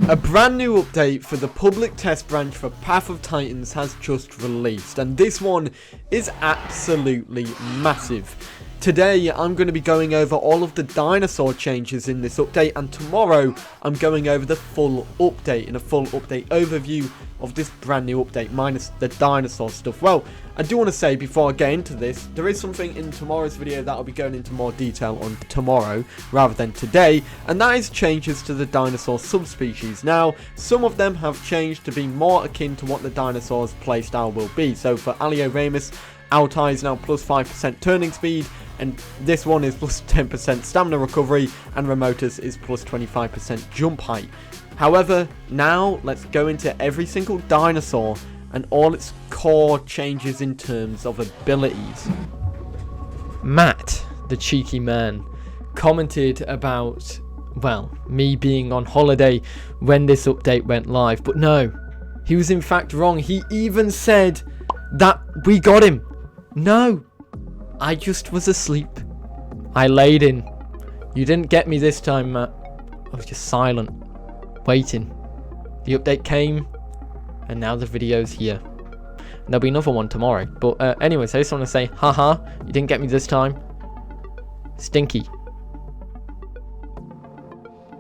A brand new update for the public test branch for Path of Titans has just released, and this one is absolutely massive. Today I'm going to be going over all of the dinosaur changes in this update, and tomorrow I'm going over the full update in a full update overview of this brand new update minus the dinosaur stuff. Well, I do want to say before I get into this, there is something in tomorrow's video that I'll be going into more detail on tomorrow rather than today, and that is changes to the dinosaur subspecies. Now, some of them have changed to be more akin to what the dinosaur's playstyle will be. So for Alioramus, Altai is now plus 5% turning speed, and this one is plus 10% stamina recovery, and Remotus is plus 25% jump height. However, now let's go into every single dinosaur and all its core changes in terms of abilities. Matt, the cheeky man, commented about, well, me being on holiday when this update went live, but no, he was in fact wrong. He even said that we got him. No, I just was asleep. I laid in. You didn't get me this time, Matt. I was just silent, waiting. The update came, and now the video's here. And there'll be another one tomorrow. But anyways, I just want to say, haha, you didn't get me this time. Stinky.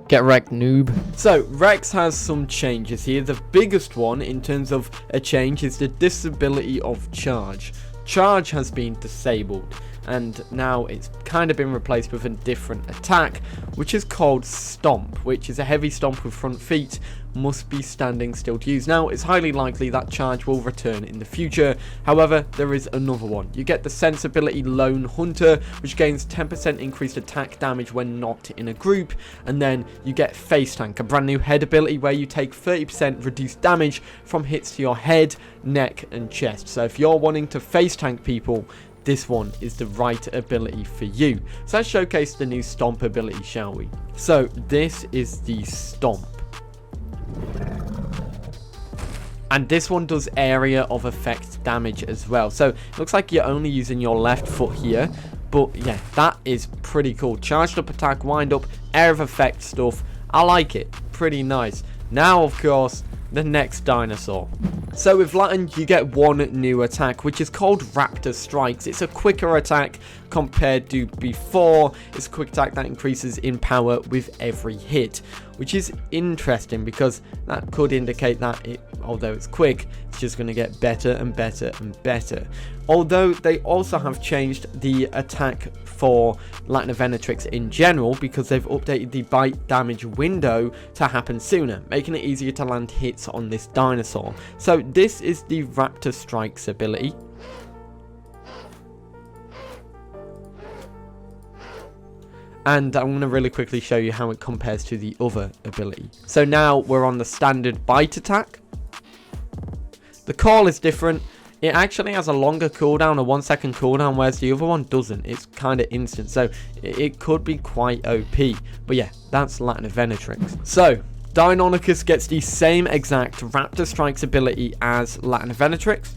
Get wrecked, noob. So, Rex has some changes here. The biggest one, in terms of a change, is the disability of charge. Charge has been disabled, and now it's kind of been replaced with a different attack, which is called Stomp, which is a heavy stomp with front feet, must be standing still to use. Now, it's highly likely that charge will return in the future. However, there is another one. You get the Sensibility Lone Hunter, which gains 10% increased attack damage when not in a group, and then you get Face Tank, a brand new head ability where you take 30% reduced damage from hits to your head, neck, and chest. So if you're wanting to face tank people, this one is the right ability for you. So let's showcase the new Stomp ability, shall we? So this is the Stomp. And this one does area of effect damage as well. So it looks like you're only using your left foot here. But yeah, that is pretty cool. Charged up attack, wind up, area of effect stuff. I like it. Pretty nice. Now, of course, the next dinosaur. So with Laten, you get one new attack, which is called Raptor Strikes. It's a quicker attack compared to before. It's a quick attack that increases in power with every hit, which is interesting because that could indicate that although it's quick, it's just going to get better and better and better. Although they also have changed the attack for Laten Venatrix in general, because they've updated the bite damage window to happen sooner, making it easier to land hits on this dinosaur. So this is the Raptor Strikes ability. And I'm going to really quickly show you how it compares to the other ability. So now we're on the standard bite attack. The call is different. It actually has a longer cooldown, a 1 second cooldown, whereas the other one doesn't. It's kind of instant, so it could be quite OP. But yeah, that's Laten Venatrix. So, Deinocheirus gets the same exact Raptor Strikes ability as Laten Venatrix.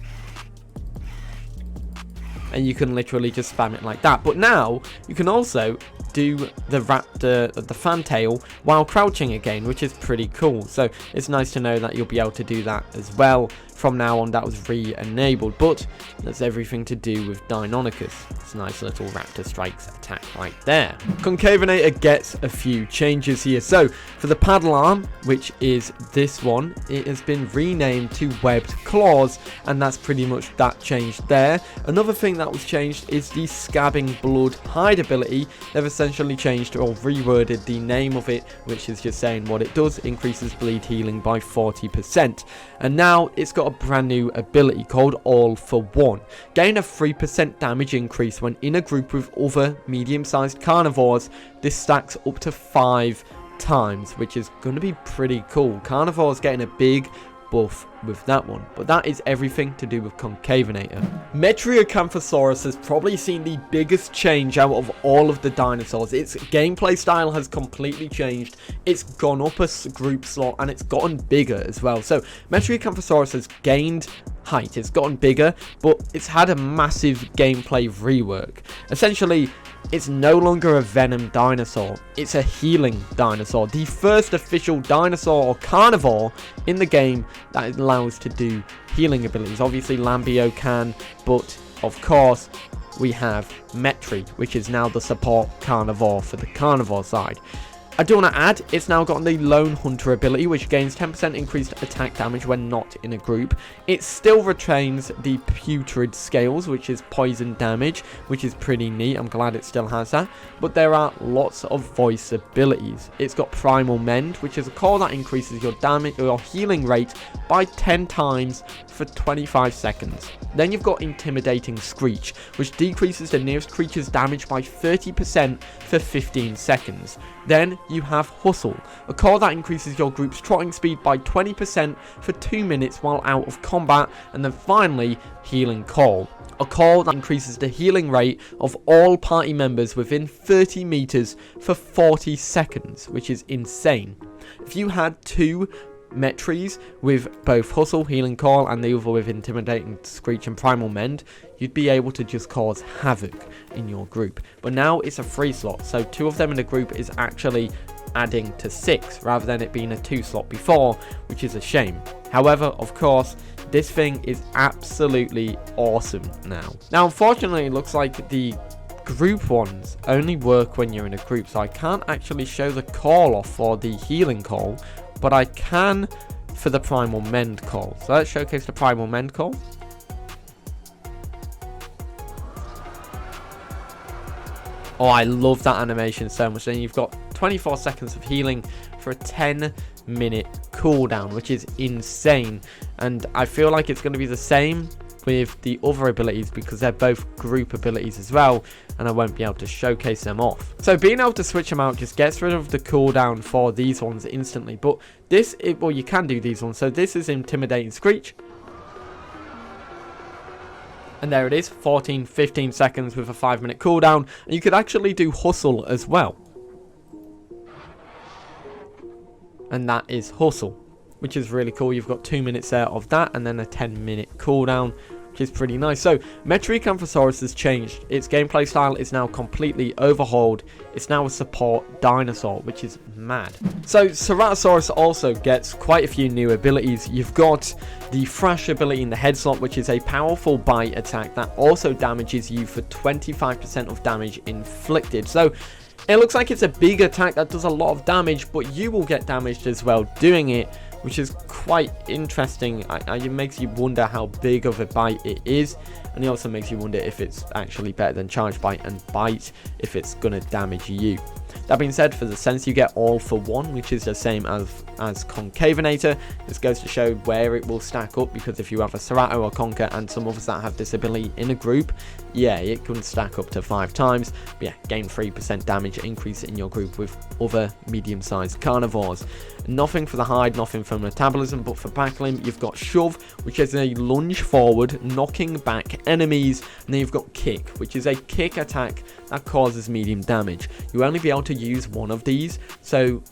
And you can literally just spam it like that. But now, you can also do the raptor, the fantail, while crouching again, which is pretty cool. So it's nice to know that you'll be able to do that as well. From now on, that was re-enabled, but that's everything to do with Deinocheirus. It's a nice little Raptor Strikes attack right there. Concavenator gets a few changes here. So for the paddle arm, which is this one, it has been renamed to Webbed Claws, and that's pretty much that changed there. Another thing that was changed is the Scabbing Blood Hide ability. They've essentially changed or reworded the name of it, which is just saying what it does, increases bleed healing by 40%. And now it's got a brand new ability called All for One. Gain a 3% damage increase when in a group with other medium-sized carnivores. This stacks up to 5 times, which is going to be pretty cool. Carnivores getting a big buff with that one. But that is everything to do with Concavenator. Metriacanthosaurus has probably seen the biggest change out of all of the dinosaurs. Its gameplay style has completely changed. It's gone up a group slot and it's gotten bigger as well. So Metriacanthosaurus has gained height, it's gotten bigger, but it's had a massive gameplay rework. Essentially, it's no longer a venom dinosaur, it's a healing dinosaur. The first official dinosaur or carnivore in the game that allows to do healing abilities. Obviously Lambeo can, but of course we have Metri, which is now the support carnivore for the carnivore side. I do want to add, it's now got the Lone Hunter ability, which gains 10% increased attack damage when not in a group. It still retains the Putrid Scales, which is poison damage, which is pretty neat. I'm glad it still has that. But there are lots of voice abilities. It's got Primal Mend, which is a core that increases your damage or your healing rate by 10 times for 25 seconds. Then you've got Intimidating Screech, which decreases the nearest creature's damage by 30% for 15 seconds. Then you have Hustle, a core that increases your group's trotting speed by 20% for 2 minutes while out of combat. And then finally, Healing Call, a call that increases the healing rate of all party members within 30 meters for 40 seconds, which is insane. If you had two Metries with both Hustle, Healing Call, and the other with Intimidating Screech and Primal Mend, you'd be able to just cause havoc in your group. But now it's a 3 slot, so 2 of them in a group is actually adding to 6 rather than it being a 2 slot before, which is a shame. However, of course, this thing is absolutely awesome now. Now, unfortunately, it looks like the group ones only work when you're in a group, so I can't actually show the call off for the Healing Call, but I can for the Primal Mend call. So let's showcase the Primal Mend call. Oh, I love that animation so much. Then you've got 24 seconds of healing for a 10-minute cooldown, which is insane. And I feel like it's going to be the same with the other abilities because they're both group abilities as well, and I won't be able to showcase them off. So being able to switch them out just gets rid of the cooldown for these ones instantly, but this, well, you can do these ones. So this is Intimidating Screech, and there it is, 15 seconds with a 5-minute cooldown, and you could actually do Hustle as well, and that is Hustle, which is really cool. You've got 2 minutes there of that, and then a 10-minute cooldown, which is pretty nice. So Metriacanthosaurus has changed. Its gameplay style is now completely overhauled. It's now a support dinosaur, which is mad. So Ceratosaurus also gets quite a few new abilities. You've got the Thrash ability in the head slot, which is a powerful bite attack that also damages you for 25% of damage inflicted. So it looks like it's a big attack that does a lot of damage, but you will get damaged as well doing it, which is quite interesting. It makes you wonder how big of a bite it is, and it also makes you wonder if it's actually better than Charge Bite and Bite, if it's going to damage you. That being said, for the sense, you get All for One, which is the same as Concavenator. This goes to show where it will stack up, because if you have a Cerato or Conca and some others that have this ability in a group, yeah, it can stack up to 5 times. But yeah, gain 3% damage increase in your group with other medium-sized carnivores. Nothing for the hide, nothing for metabolism, but for back limb, you've got Shove, which is a lunge forward, knocking back enemies, and then you've got Kick, which is a kick attack that causes medium damage. You'll only be able to use one of these, so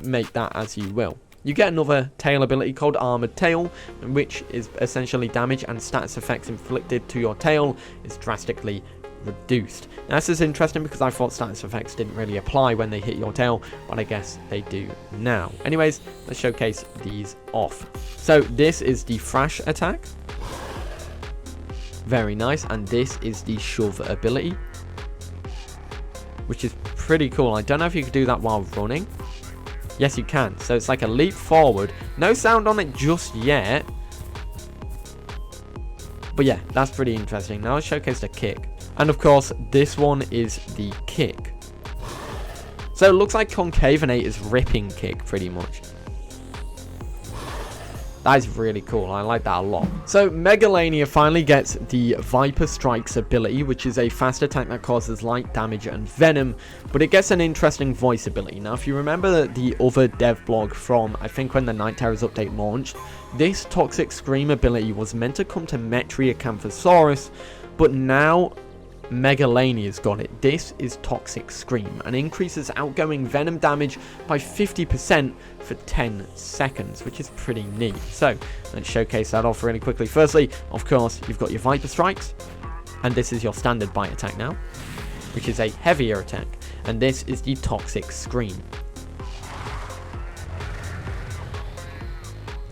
make that as you will. You get another tail ability called Armored Tail, which is essentially damage and status effects inflicted to your tail is drastically reduced. Now, this is interesting because I thought status effects didn't really apply when they hit your tail, but I guess they do now. Anyways, let's showcase these off. So this is the Thrash attack. Very nice. And this is the Shove ability, which is pretty cool. I don't know if you could do that while running. Yes, you can. So it's like a leap forward. No sound on it just yet, but yeah, that's pretty interesting. Now let's showcase the Kick. And of course, this one is the Kick. So it looks like Concavenator's ripping Kick, pretty much. That is really cool. I like that a lot. So Megalania finally gets the Viper Strikes ability, which is a fast attack that causes light damage and venom, but it gets an interesting voice ability. Now, if you remember the other dev blog from, I think, when the Night Terrors update launched, this Toxic Scream ability was meant to come to Metriacanthosaurus, but now Megalania's got it. This is Toxic Scream and increases outgoing venom damage by 50% for 10 seconds, which is pretty neat. So let's showcase that off really quickly. Firstly, of course, you've got your Viper Strikes, and this is your standard bite attack now, which is a heavier attack, and this is the Toxic Scream.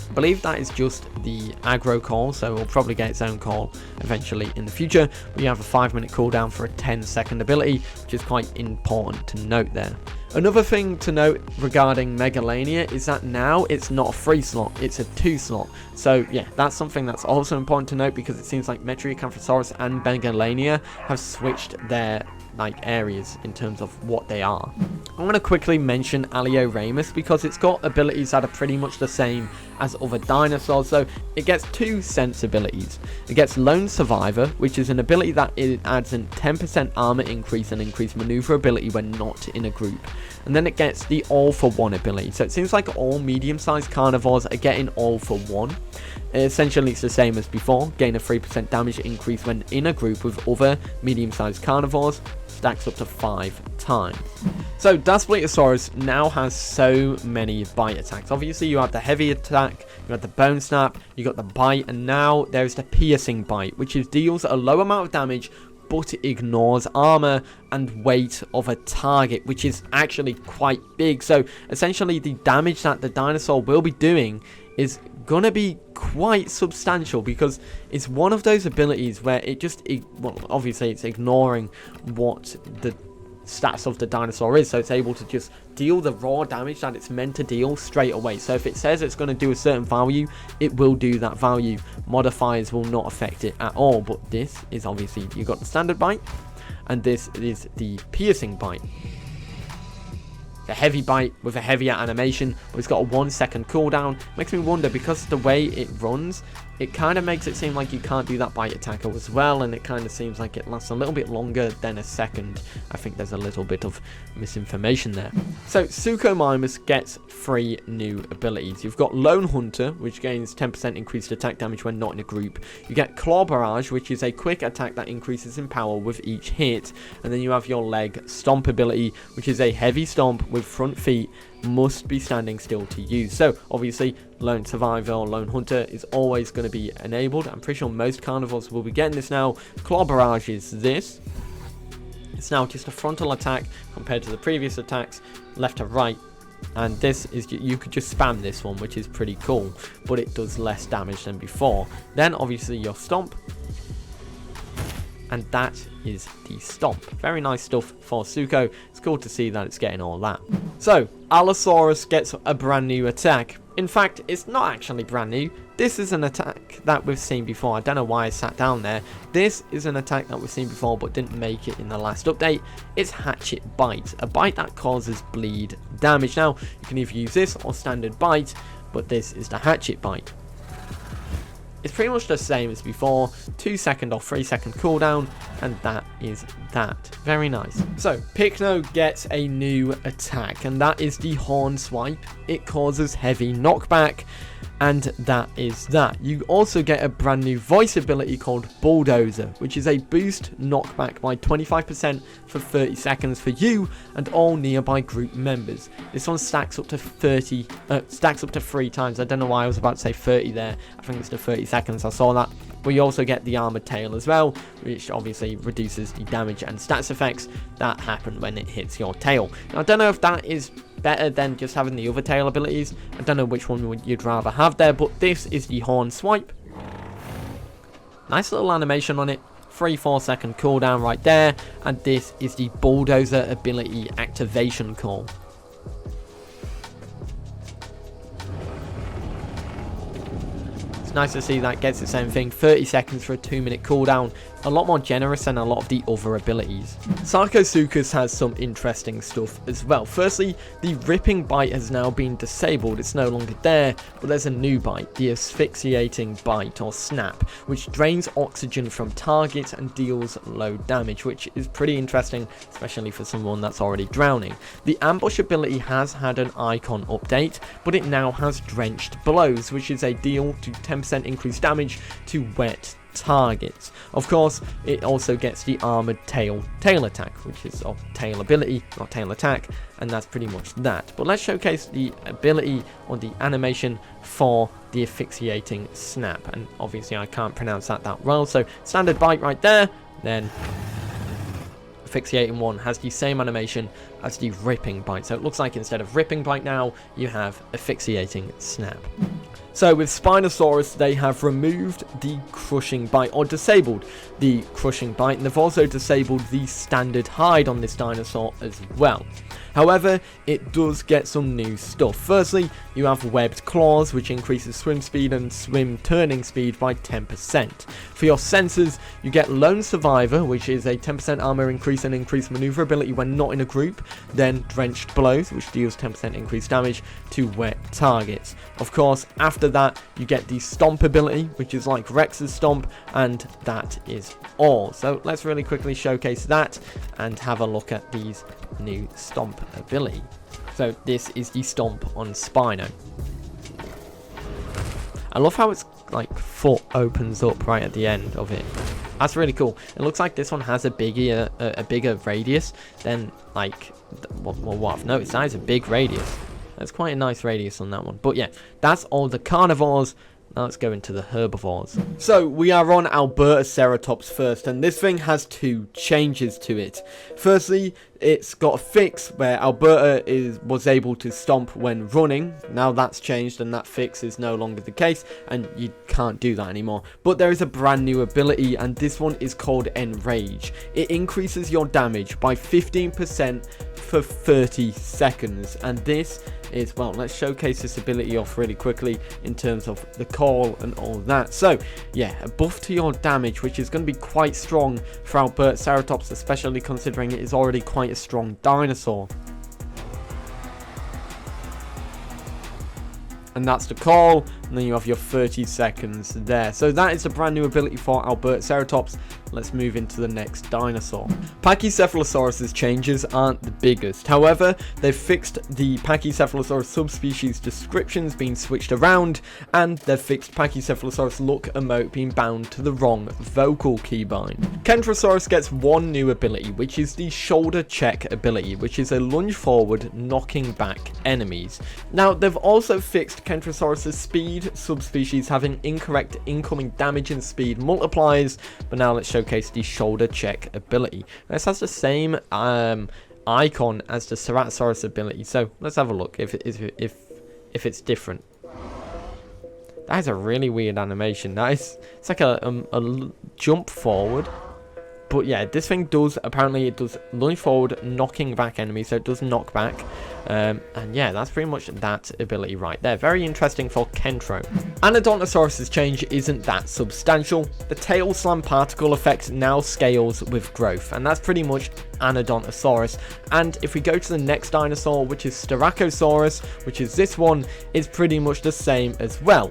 I believe that is just the aggro call, so we'll probably get its own call eventually in the future. But you have a 5-minute cooldown for a 10-second ability, which is quite important to note there. Another thing to note regarding Megalania is that now it's not a 3 slot, it's a 2 slot. So yeah, that's something that's also important to note, because it seems like Metriacanthosaurus and Megalania have switched their areas in terms of what they are. I'm going to quickly mention Alioramus because it's got abilities that are pretty much the same as other dinosaurs. So it gets 2 sense abilities. It gets Lone Survivor, which is an ability that it adds a 10% armor increase and increased maneuverability when not in a group. And then it gets the All for One ability. So it seems like all medium-sized carnivores are getting All for One. Essentially, it's the same as before. Gain a 3% damage increase when in a group with other medium-sized carnivores. Stacks up to 5 times. So Daspletosaurus now has so many bite attacks. Obviously, you have the heavy attack, you have the bone snap, you got the bite, and now there's the piercing bite, which deals a low amount of damage but ignores armor and weight of a target, which is actually quite big. So essentially, the damage that the dinosaur will be doing is gonna be quite substantial, because it's one of those abilities where it just, well, obviously it's ignoring what the stats of the dinosaur is, so it's able to just deal the raw damage that it's meant to deal straight away. So if it says it's going to do a certain value, it will do that value. Modifiers will not affect it at all. But this is obviously, you've got the standard bite, and this is the piercing bite. A heavy bite with a heavier animation, but it's got a 1-second cooldown. Makes me wonder, because the way it runs, it kind of makes it seem like you can't do that bite attack as well, and it kind of seems like it lasts a little bit longer than a second. I think there's a little bit of misinformation there. So Suchomimus gets 3 new abilities. You've got Lone Hunter, which gains 10% increased attack damage when not in a group. You get Claw Barrage, which is a quick attack that increases in power with each hit. And then you have your Leg Stomp ability, which is a heavy stomp with front feet, must be standing still to use. So obviously Lone Survivor or Lone Hunter is always going to be enabled. I'm pretty sure most carnivores will be getting this now. Claw Barrage is this. It's now just a frontal attack compared to the previous attacks, left to right. And this is, you could just spam this one, which is pretty cool, but it does less damage than before. Then obviously your Stomp, and that is the Stomp. Very nice stuff for Sucho. It's cool to see that it's getting all that. So Allosaurus gets a brand new attack. In fact, it's not actually brand new. This is an attack that we've seen before. I don't know why I sat down there. This is an attack that we've seen before but didn't make it in the last update. It's Hatchet Bite, a bite that causes bleed damage. Now, you can either use this or standard bite, but this is the Hatchet Bite. It's pretty much the same as before, 2-second or 3-second cooldown, and that is that. Very nice. So, Pycno gets a new attack, and that is the Horn Swipe. It causes heavy knockback, and that is that. You also get a brand new voice ability called Bulldozer, which is a boost knockback by 25% for 30 seconds for you and all nearby group members. This one stacks up to 3 times. I don't know why I was about to say 30 there. I think it's the 30 seconds. I saw that. But you also get the Armored Tail as well, which obviously reduces the damage and stats effects that happen when it hits your tail. Now, I don't know if that is better than just having the other tail abilities. I don't know which one you'd rather have there, but this is the Horn Swipe. Nice little animation on it. 3-4 second cooldown right there. And this is the Bulldozer ability activation call. It's nice to see that gets the same thing, 30 seconds for a 2-minute cooldown. A lot more generous than a lot of the other abilities. Sarcosuchus has some interesting stuff as well. Firstly, the ripping bite has now been disabled. It's no longer there, but there's a new bite, the asphyxiating bite or snap, which drains oxygen from targets and deals low damage, which is pretty interesting, especially for someone that's already drowning. The ambush ability has had an icon update, but it now has drenched blows, which is a deal to 10% increased damage to wet targets. Of course, it also gets the armored tail attack, which is of tail ability, not tail attack, and that's pretty much that. But let's showcase the ability or the animation for the asphyxiating snap, and obviously I can't pronounce that well, so standard bite right there, then asphyxiating one has the same animation as the ripping bite. So it looks like instead of ripping bite now, you have asphyxiating snap. So with Spinosaurus, they have removed the crushing bite, or disabled the crushing bite, and they've also disabled the standard hide on this dinosaur as well. However, it does get some new stuff. Firstly, you have webbed claws, which increases swim speed and swim turning speed by 10%. For your sensors, you get lone survivor, which is a 10% armor increase and increased maneuverability when not in a group. Then drenched blows, which deals 10% increased damage to wet targets. Of course, after that, you get the stomp ability, which is like Rex's stomp, and that is all. So let's really quickly showcase that and have a look at these new stomp ability. So this is the stomp on Spino. I love how its like foot opens up right at the end of it. That's really cool. It looks like this one has a bigger radius than like what I've noticed. That is a big radius. That's quite a nice radius on that one. But yeah, that's all the carnivores. Now let's go into the herbivores. So we are on Albertaceratops first, and this thing has two changes to it. Firstly, it's got a fix where Alberta was able to stomp when running. Now that's changed, and that fix is no longer the case, and you can't do that anymore. But there is a brand new ability, and this one is called Enrage. It increases your damage by 15% for 30 seconds, and this is, well, let's showcase this ability off really quickly in terms of the call and all that. So yeah, a buff to your damage, which is going to be quite strong for Albertaceratops, especially considering it is already quite a strong dinosaur. And that's the call, and then you have your 30 seconds there. So that is a brand new ability for Albertaceratops. Let's move into the next dinosaur. Pachycephalosaurus's changes aren't the biggest. However, they've fixed the Pachycephalosaurus subspecies descriptions being switched around, and they've fixed Pachycephalosaurus look emote being bound to the wrong vocal keybind. Kentrosaurus gets one new ability, which is the shoulder check ability, which is a lunge forward, knocking back enemies. Now, they've also fixed Kentrosaurus' speed subspecies having incorrect incoming damage and speed multipliers, but now let's showcase the shoulder check ability. This has the same icon as the Ceratosaurus ability, so let's have a look if it's different. That is a really weird animation. It's like a jump forward. But yeah, this thing apparently it does lunge forward, knocking back enemies, so it does knock back. And yeah, that's pretty much that ability right there. Very interesting for Kentro. Anodontosaurus' change isn't that substantial. The tail slam particle effect now scales with growth, and that's pretty much Anodontosaurus. And if we go to the next dinosaur, which is Styracosaurus, which is this one, is pretty much the same as well.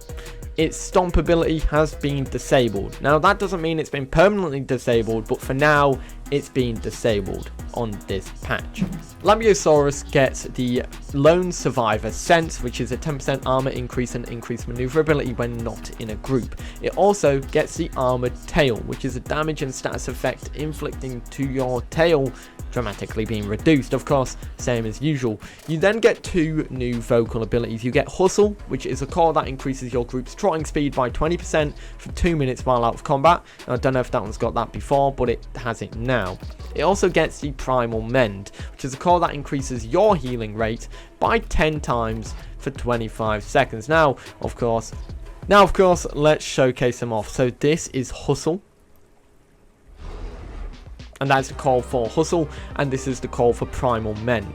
Its stomp ability has been disabled. Now that doesn't mean it's been permanently disabled, but for now it's been disabled on this patch. Lambeosaurus gets the lone survivor sense, which is a 10% armor increase and increased maneuverability when not in a group. It also gets the armored tail, which is a damage and status effect inflicting to your tail dramatically being reduced, of course, same as usual. You then get two new vocal abilities. You get Hustle, which is a call that increases your group's trotting speed by 20% for 2 minutes while out of combat. Now, I don't know if that one's got that before, but it has it now. It also gets the Primal Mend, which is a call that increases your healing rate by 10 times for 25 seconds. Now, of course, let's showcase them off. So this is Hustle. And that's the call for Hustle, and this is the call for Primal Mend.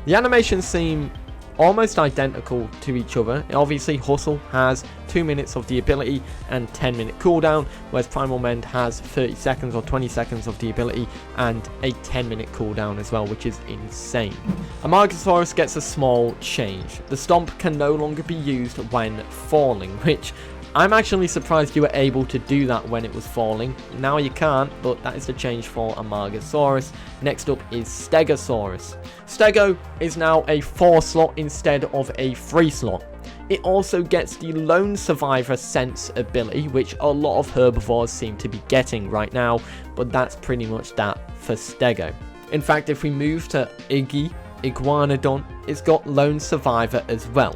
The animations seem almost identical to each other. Obviously, Hustle has 2 minutes of the ability and 10-minute cooldown, whereas Primal Mend has 30 seconds or 20 seconds of the ability and a 10-minute cooldown as well, which is insane. Amargasaurus gets a small change. The Stomp can no longer be used when falling, which I'm actually surprised you were able to do that when it was falling. Now you can't, but that is the change for Amargasaurus. Next up is Stegosaurus. Stego is now a 4 slot instead of a 3 slot. It also gets the Lone Survivor Sense ability, which a lot of herbivores seem to be getting right now, but that's pretty much that for Stego. In fact, if we move to Iguanodon, it's got Lone Survivor as well,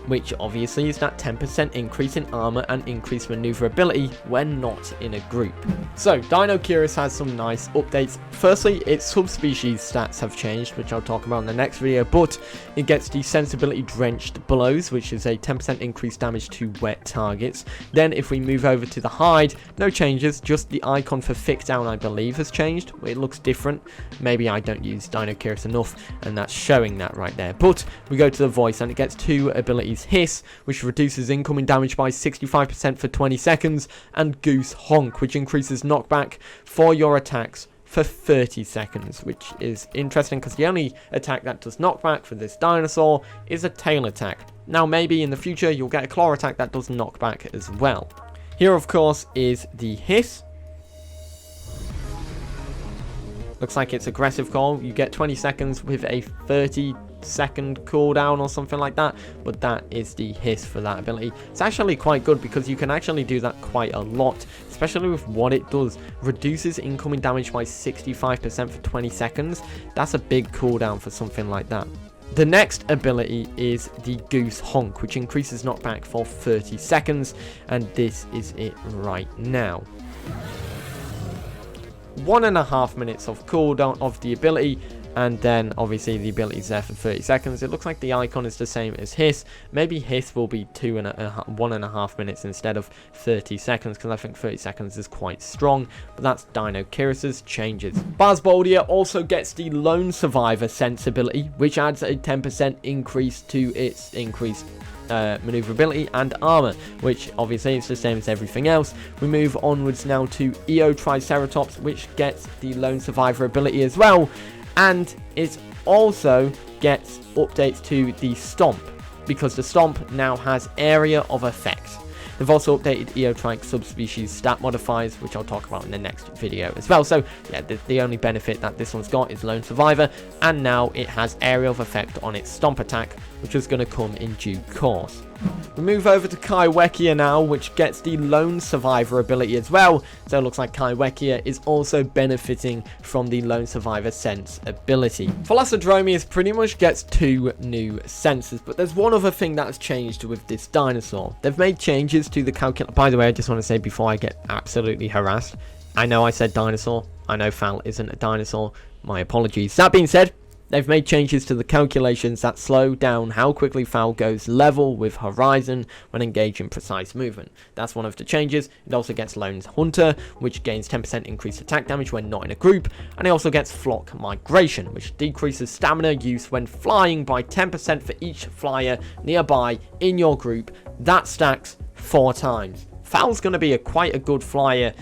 which obviously is that 10% increase in armor and increased maneuverability when not in a group. So, Deinocheirus has some nice updates. Firstly, its subspecies stats have changed, which I'll talk about in the next video, but it gets the Sensibility Drenched Blows, which is a 10% increased damage to wet targets. Then, if we move over to the hide, no changes, just the icon for Thick Down, I believe, has changed. It looks different. Maybe I don't use Deinocheirus enough, and that's showing that right there. But we go to the voice, and it gets 2 abilities. Hiss, which reduces incoming damage by 65% for 20 seconds, and Goose Honk, which increases knockback for your attacks for 30 seconds, which is interesting because the only attack that does knockback for this dinosaur is a tail attack. Now maybe in the future you'll get a claw attack that does knockback as well. Here of course is the Hiss. Looks like it's aggressive call. You get 20 seconds with a 30-second cooldown or something like that, but that is the Hiss for that ability. It's actually quite good because you can actually do that quite a lot, especially with what it does. Reduces incoming damage by 65% for 20 seconds. That's a big cooldown for something like that. The next ability is the Goose Honk, which increases knockback for 30 seconds, and this is it right now. 1.5 minutes of cooldown of the ability, and then obviously the ability is there for 30 seconds. It looks like the icon is the same as Hiss. Maybe Hiss will be 1.5 minutes instead of 30 seconds, because I think 30 seconds is quite strong, but that's Deinocheirus' changes. Barsboldia also gets the Lone Survivor Sense ability, which adds a 10% increase to its increased maneuverability and armor, which obviously is the same as everything else. We move onwards now to Eotriceratops, which gets the Lone Survivor ability as well, and it also gets updates to the Stomp, because the Stomp now has area of effect. They've also updated Eotric subspecies stat modifiers, which I'll talk about in the next video as well. So yeah, the only benefit that this one's got is Lone Survivor, and now it has area of effect on its Stomp attack, which is going to come in due course. We move over to Kaiwhekea now, which gets the Lone Survivor ability as well. So it looks like Kaiwhekea is also benefiting from the Lone Survivor Sense ability. Thalassodromeus pretty much gets 2 new senses, but there's one other thing that has changed with this dinosaur. They've made changes to the calculation. By the way, I just want to say before I get absolutely harassed, I know I said dinosaur. I know Thal isn't a dinosaur. My apologies. That being said, they've made changes to the calculations that slow down how quickly Thal goes level with Horizon when engaging precise movement. That's one of the changes. It also gets Lone Hunter, which gains 10% increased attack damage when not in a group, and it also gets Flock Migration, which decreases stamina use when flying by 10% for each flyer nearby in your group. That stacks 4 times. Thal's going to be quite a good flyer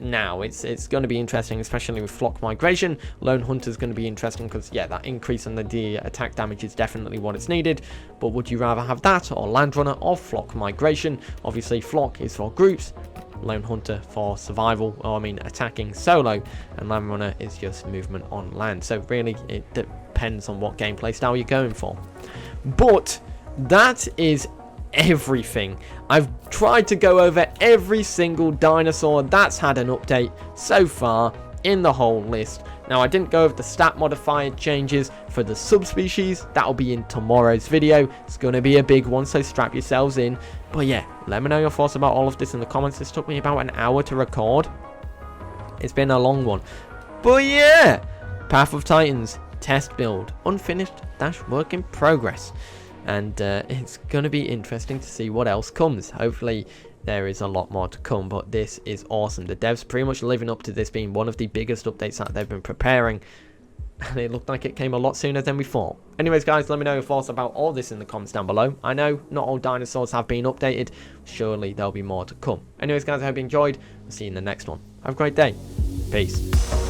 now. It's going to be interesting, especially with Flock Migration. Lone Hunter's going to be interesting because, yeah, that increase in the attack damage is definitely what it's needed. But would you rather have that or Landrunner or Flock Migration? Obviously, Flock is for groups, Lone Hunter for survival, or I mean attacking solo, and Landrunner is just movement on land. So really, it depends on what gameplay style you're going for. But that is everything. I've tried to go over every single dinosaur that's had an update so far in the whole list. Now, I didn't go over the stat modifier changes for the subspecies. That'll be in tomorrow's video. It's going to be a big one, so strap yourselves in. But yeah, let me know your thoughts about all of this in the comments. This took me about an hour to record. It's been a long one. But yeah, Path of Titans test build, unfinished - work in progress. And it's going to be interesting to see what else comes. Hopefully there is a lot more to come, but this is awesome. The devs pretty much living up to this being one of the biggest updates that they've been preparing. and it looked like it came a lot sooner than we thought. Anyways, guys, let me know your thoughts about all this in the comments down below. I know not all dinosaurs have been updated. Surely there'll be more to come. Anyways, guys, I hope you enjoyed. I'll see you in the next one. Have a great day. Peace.